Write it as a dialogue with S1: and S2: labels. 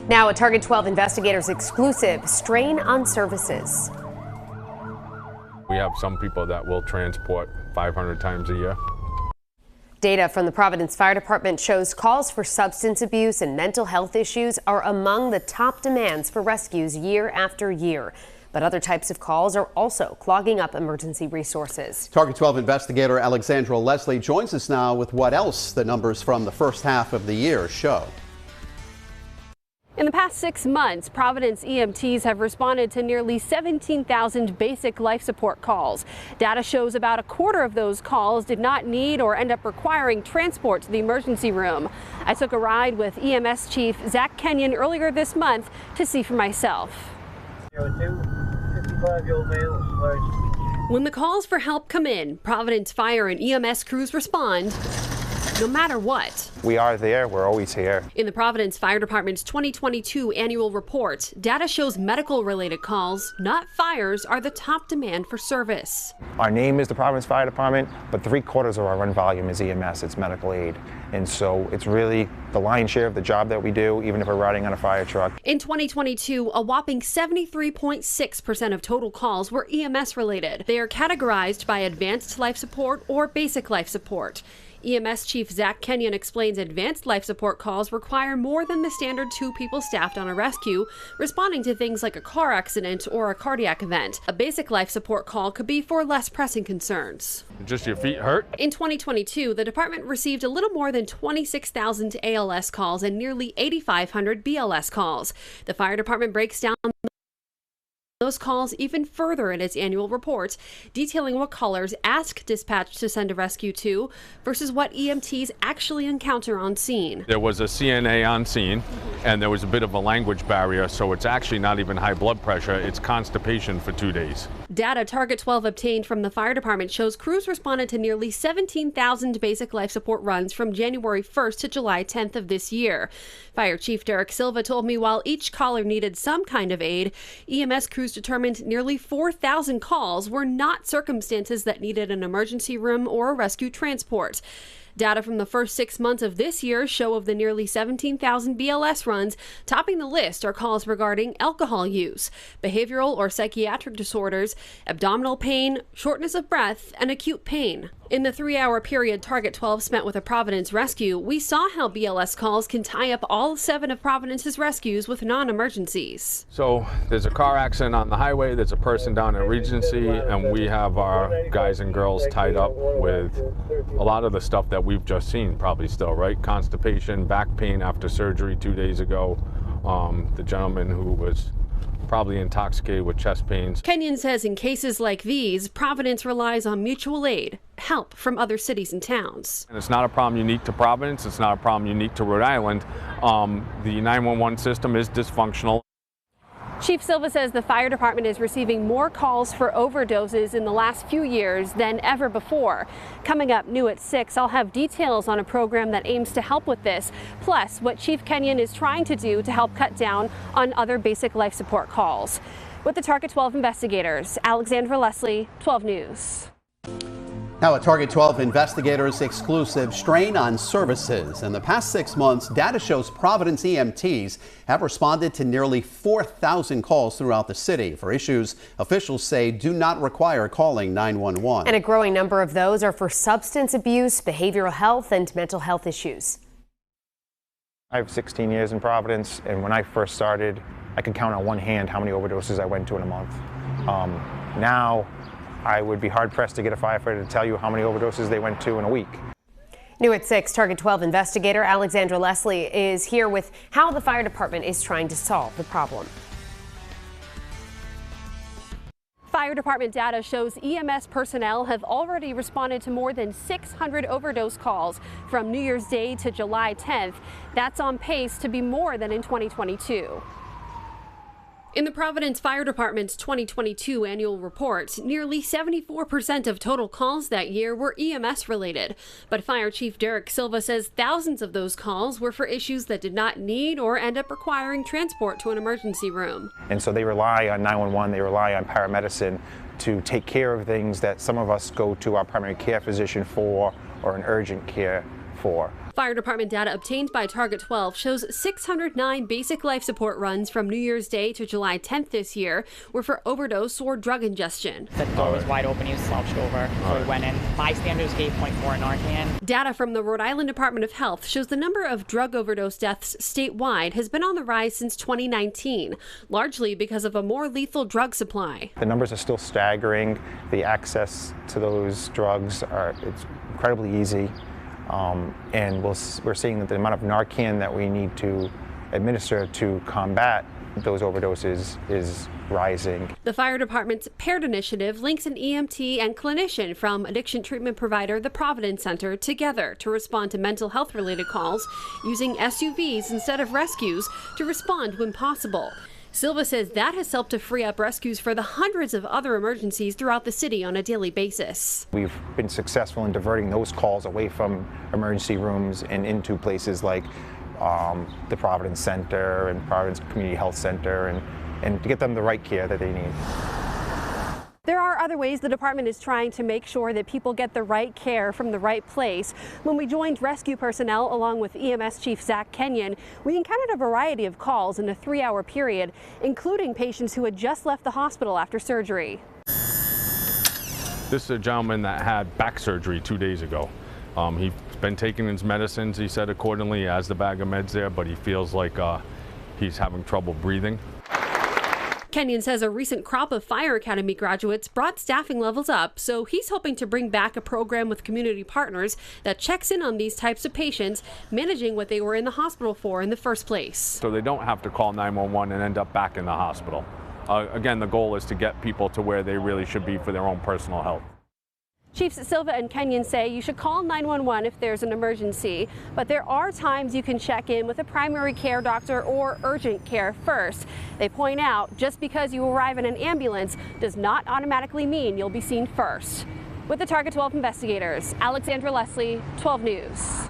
S1: Now, a Target 12 Investigators exclusive strain on services.
S2: We have some people that will transport 500 times a year.
S1: Data from the Providence Fire Department shows calls for substance abuse and mental health issues are among the top demands for rescues year after year. But other types of calls are also clogging up emergency resources.
S3: Target 12 investigator Alexandra Leslie joins us now with what else the numbers from the first half of the year show.
S4: In the past 6 months, Providence EMTs have responded to nearly 17,000 basic life support calls. Data shows about a quarter of those calls did not need or end up requiring transport to the emergency room. I took a ride with EMS Chief Zach Kenyon earlier this month to see for myself. When the calls for help come in, Providence Fire and EMS crews respond no matter what.
S5: We are there, we're always here.
S4: In the Providence Fire Department's 2022 annual report, data shows medical-related calls, not fires, are the top demand for service.
S5: Our name is the Providence Fire Department, but 3/4 of our run volume is EMS, it's medical aid. And so it's really the lion's share of the job that we do, even if we're riding on a fire truck.
S4: In 2022, a whopping 73.6% of total calls were EMS related. They are categorized by advanced life support or basic life support. EMS Chief Zach Kenyon explains advanced life support calls require more than the standard 2 people staffed on a rescue, responding to things like a car accident or a cardiac event. A basic life support call could be for less pressing concerns.
S2: Just your feet hurt?
S4: In 2022, the department received a little more than 26,000 ALS calls and nearly 8,500 BLS calls. The fire department breaks down those calls even further in its annual report, detailing what callers ask dispatch to send a rescue to versus what EMTs actually encounter on scene.
S2: There was a CNA on scene, and there was a bit of a language barrier, so it's actually not even high blood pressure, it's constipation for 2 days.
S4: Data Target 12 obtained from the fire department shows crews responded to nearly 17,000 basic life support runs from January 1st to July 10th of this year. Fire Chief Derek Silva told me while each caller needed some kind of aid, EMS crews determined nearly 4,000 calls were not circumstances that needed an emergency room or a rescue transport. Data from the first 6 months of this year show of the nearly 17,000 BLS runs, topping the list are calls regarding alcohol use, behavioral or psychiatric disorders, abdominal pain, shortness of breath, and acute pain. In the 3-hour period Target 12 spent with a Providence rescue, we saw how BLS calls can tie up all 7 of Providence's rescues with non-emergencies.
S2: So there's a car accident on the highway, there's a person down at Regency, and we have our guys and girls tied up with a lot of the stuff that we've just seen probably still, right? Constipation, back pain after surgery 2 days ago. The gentleman who was probably intoxicated with chest pains.
S4: Kenyon says in cases like these, Providence relies on mutual aid, help from other cities and towns.
S2: And it's not a problem unique to Providence, it's not a problem unique to Rhode Island. The 911 system is dysfunctional.
S4: Chief Silva says the fire department is receiving more calls for overdoses in the last few years than ever before. Coming up new at 6, I'll have details on a program that aims to help with this, plus what Chief Kenyon is trying to do to help cut down on other basic life support calls. With the Target 12 investigators, Alexandra Leslie, 12 News.
S3: Now, a Target 12 investigators exclusive strain on services. In the past 6 months, data shows Providence EMTs have responded to nearly 4,000 calls throughout the city for issues officials say do not require calling 911.
S1: And a growing number of those are for substance abuse, behavioral health, and mental health issues.
S5: I have 16 years in Providence, and when I first started, I could count on one hand how many overdoses I went to in a month. Now, I would be hard-pressed to get a firefighter to tell you how many overdoses they went to in a week.
S1: New at 6, Target 12 investigator Alexandra Leslie is here with how the fire department is trying to solve the problem.
S4: Fire department data shows EMS personnel have already responded to more than 600 overdose calls from New Year's Day to July 10th. That's on pace to be more than in 2022. In the Providence Fire Department's 2022 annual report, nearly 74% of total calls that year were EMS related. But Fire Chief Derek Silva says thousands of those calls were for issues that did not need or end up requiring transport to an emergency room.
S5: And so they rely on 911, they rely on paramedicine to take care of things that some of us go to our primary care physician for or an urgent care for.
S4: Fire department data obtained by Target 12 shows 609 basic life support runs from New Year's Day to July 10th this year were for overdose or drug ingestion.
S6: The door was wide open, he was slouched over, so we went in. Bystanders gave 0.4 Narcan.
S4: Data from the Rhode Island Department of Health shows the number of drug overdose deaths statewide has been on the rise since 2019, largely because of a more lethal drug supply.
S5: The numbers are still staggering. The access to those drugs it's incredibly easy. And we're seeing that the amount of Narcan that we need to administer to combat those overdoses is rising.
S4: The fire department's Paired initiative links an EMT and clinician from addiction treatment provider the Providence Center together to respond to mental health related calls, using SUVs instead of rescues to respond when possible. Silva says that has helped to free up rescues for the hundreds of other emergencies throughout the city on a daily basis.
S5: We've been successful in diverting those calls away from emergency rooms and into places like the Providence Center and Providence Community Health Center and to get them the right care that they need.
S4: There are other ways the department is trying to make sure that people get the right care from the right place. When we joined rescue personnel along with EMS Chief Zach Kenyon, we encountered a variety of calls in a 3-hour period, including patients who had just left the hospital after surgery.
S2: This is a gentleman that had back surgery 2 days ago. He's been taking his medicines, he said, accordingly, as the bag of meds there, but he feels like he's having trouble breathing.
S4: Kenyon says a recent crop of Fire Academy graduates brought staffing levels up, so he's hoping to bring back a program with community partners that checks in on these types of patients, managing what they were in the hospital for in the first place.
S2: So they don't have to call 911 and end up back in the hospital. Again, the goal is to get people to where they really should be for their own personal health.
S4: Chiefs Silva and Kenyon say you should call 911 if there's an emergency, but there are times you can check in with a primary care doctor or urgent care first. They point out just because you arrive in an ambulance does not automatically mean you'll be seen first. With the Target 12 investigators, Alexandra Leslie, 12 News.